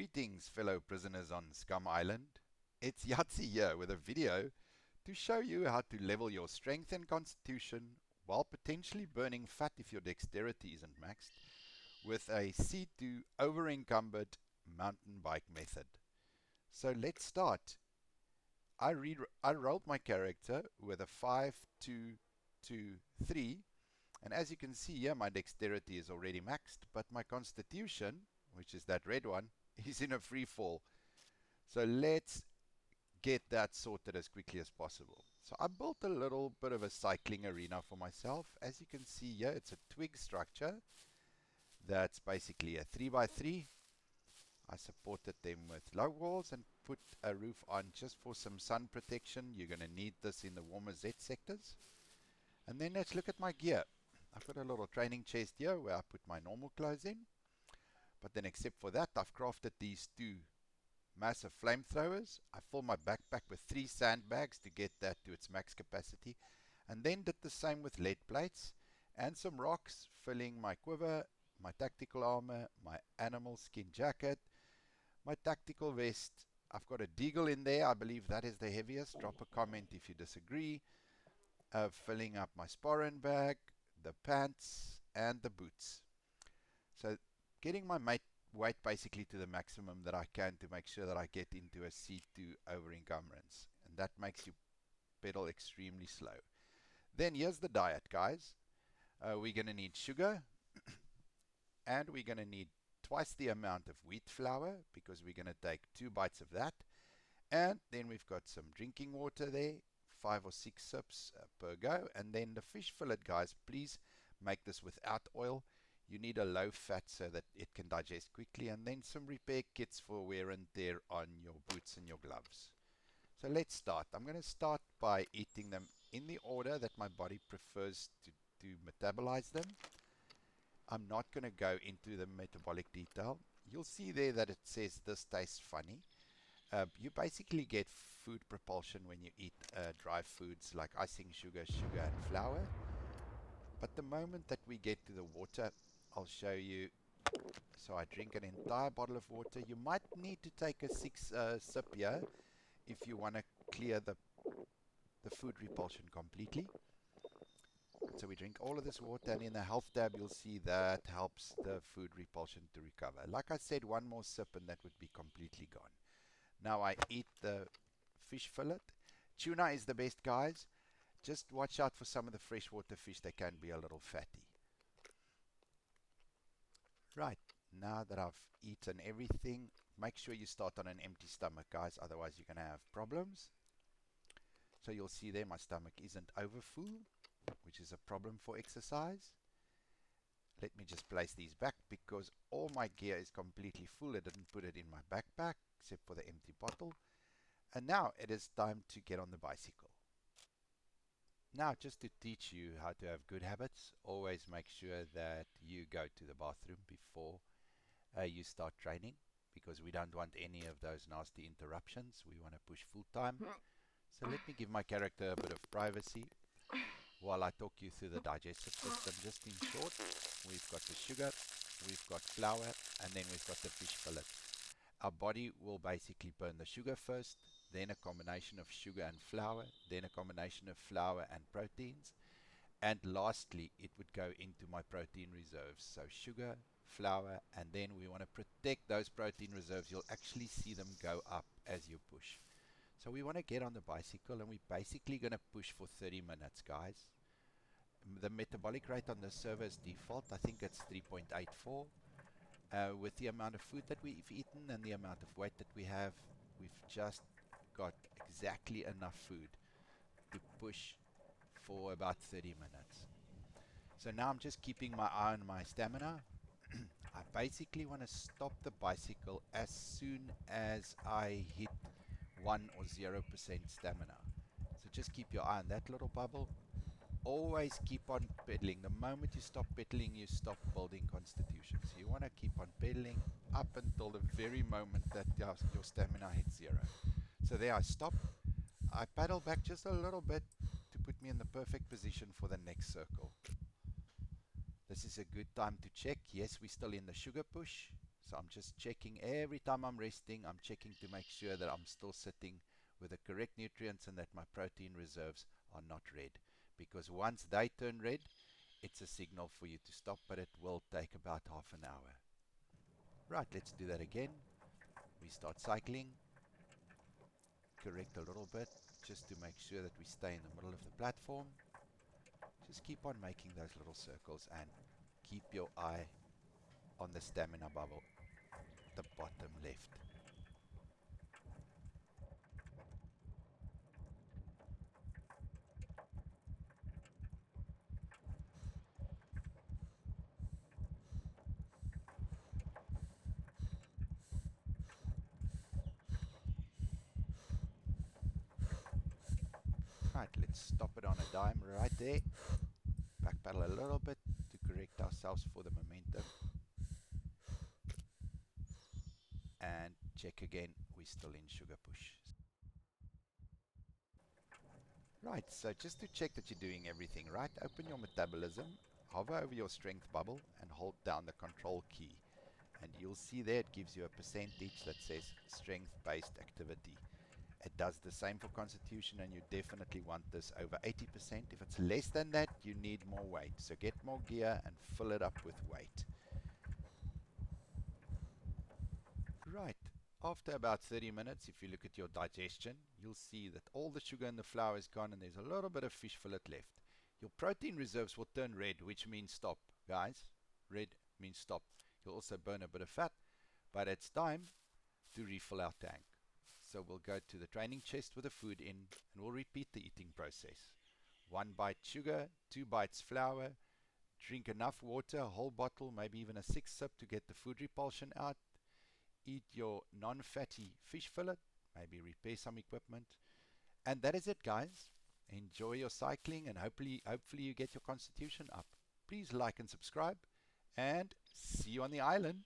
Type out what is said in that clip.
Greetings, fellow prisoners on Scum Island. It's Yahtzee here with a video to show you how to level your strength and constitution while potentially burning fat if your dexterity isn't maxed with a C2 over-encumbered mountain bike method. So let's start. I rolled my character with a 5, 2, 2, 3, and as you can see here, my dexterity is already maxed, but my constitution, which is that red one, is in a free fall. So let's get that sorted as quickly as possible. So I built a little bit of a cycling arena for myself. As you can see here, it's a twig structure that's basically a 3x3. I supported them with low walls and put a roof on just for some sun protection. You're going to need this in the warmer Z sectors. And then let's look at my gear. I've got a little training chest here where I put my normal clothes in. But then except for that, I've crafted these two massive flamethrowers. I fill my backpack with 3 sandbags to get that to its max capacity. And then did the same with lead plates and some rocks, filling my quiver, my tactical armor, my animal skin jacket, my tactical vest. I've got a deagle in there. I believe that is the heaviest. Drop a comment if you disagree. Filling up my sporran bag, the pants, and the boots. So getting my weight basically to the maximum that I can to make sure that I get into a C2 over encumbrance. And that makes you pedal extremely slow. Then here's the diet, guys. We're going to need sugar. And we're going to need twice the amount of wheat flour, because we're going to take 2 bites of that. And then we've got some drinking water there, 5 or 6 sips per go. And then the fish fillet, guys, please make this without oil. You need a low fat so that it can digest quickly. And then some repair kits for wear and tear on your boots and your gloves. So let's start. I'm going to start by eating them in the order that my body prefers to metabolize them. I'm not going to go into the metabolic detail. You'll see there that it says this tastes funny. You basically get food propulsion when you eat dry foods like icing sugar, sugar and flour. But the moment that we get to the water, I'll show you. So I drink an entire bottle of water. You might need to take a 6 sip here if you want to clear the food repulsion completely. So we drink all of this water, and in the health tab you'll see that helps the food repulsion to recover. Like I said, one more sip and that would be completely gone. Now I eat the fish fillet. Tuna is the best, guys. Just watch out for some of the freshwater fish. They can be a little fatty. Right, now that I've eaten everything, make sure you start on an empty stomach, guys. Otherwise you're going to have problems. So you'll see there my stomach isn't overfull, which is a problem for exercise. Let me just place these back because all my gear is completely full. I didn't put it in my backpack except for the empty bottle. And now it is time to get on the bicycle. Now, just to teach you how to have good habits, always make sure that you go to the bathroom before you start training, because we don't want any of those nasty interruptions. We want to push full time. So let me give my character a bit of privacy while I talk you through the digestive system. Just in short, we've got the sugar, we've got flour, and then we've got the fish fillet. Our body will basically burn the sugar first, then a combination of sugar and flour, then a combination of flour and proteins, and lastly it would go into my protein reserves. So sugar, flour, and then we want to protect those protein reserves. You'll actually see them go up as you push. So we want to get on the bicycle, and we're basically going to push for 30 minutes, guys. The metabolic rate on the server is default. I think it's 3.84. With the amount of food that we've eaten and the amount of weight that we have, we've just got exactly enough food to push for about 30 minutes. So now I'm just keeping my eye on my stamina. I basically want to stop the bicycle as soon as I hit 1 or 0% stamina. So just keep your eye on that little bubble. Always keep on pedaling. The moment you stop pedaling, you stop building constitution. So you want to keep on pedaling up until the very moment that your stamina hits 0. So there I stop. I paddle back just a little bit to put me in the perfect position for the next circle. This is a good time to check. Yes, we're still in the sugar push. So I'm just checking every time I'm resting, I'm checking to make sure that I'm still sitting with the correct nutrients and that my protein reserves are not red. Because once they turn red, it's a signal for you to stop, but it will take about half an hour. Right, let's do that again. We start cycling, correct a little bit, just to make sure that we stay in the middle of the platform. Just keep on making those little circles and keep your eye on the stamina bubble, the bottom left. Right, let's stop it on a dime right there. Back pedal a little bit to correct ourselves for the momentum. And check again, we're still in sugar push. Right, so just to check that you're doing everything right, open your metabolism, hover over your strength bubble and hold down the control key. And you'll see there it gives you a percentage that says strength-based activity. It does the same for constitution, and you definitely want this over 80%. If it's less than that, you need more weight. So get more gear and fill it up with weight. Right. After about 30 minutes, if you look at your digestion, you'll see that all the sugar in the flour is gone and there's a little bit of fish fillet left. Your protein reserves will turn red, which means stop. Guys, red means stop. You'll also burn a bit of fat, but it's time to refill our tank. So we'll go to the training chest with the food in, and we'll repeat the eating process. 1 bite sugar, 2 bites flour, drink enough water, a whole bottle, maybe even a 6 sip to get the food repulsion out. Eat your non-fatty fish fillet, maybe repair some equipment. And that is it, guys. Enjoy your cycling, and hopefully you get your constitution up. Please like and subscribe, and see you on the island.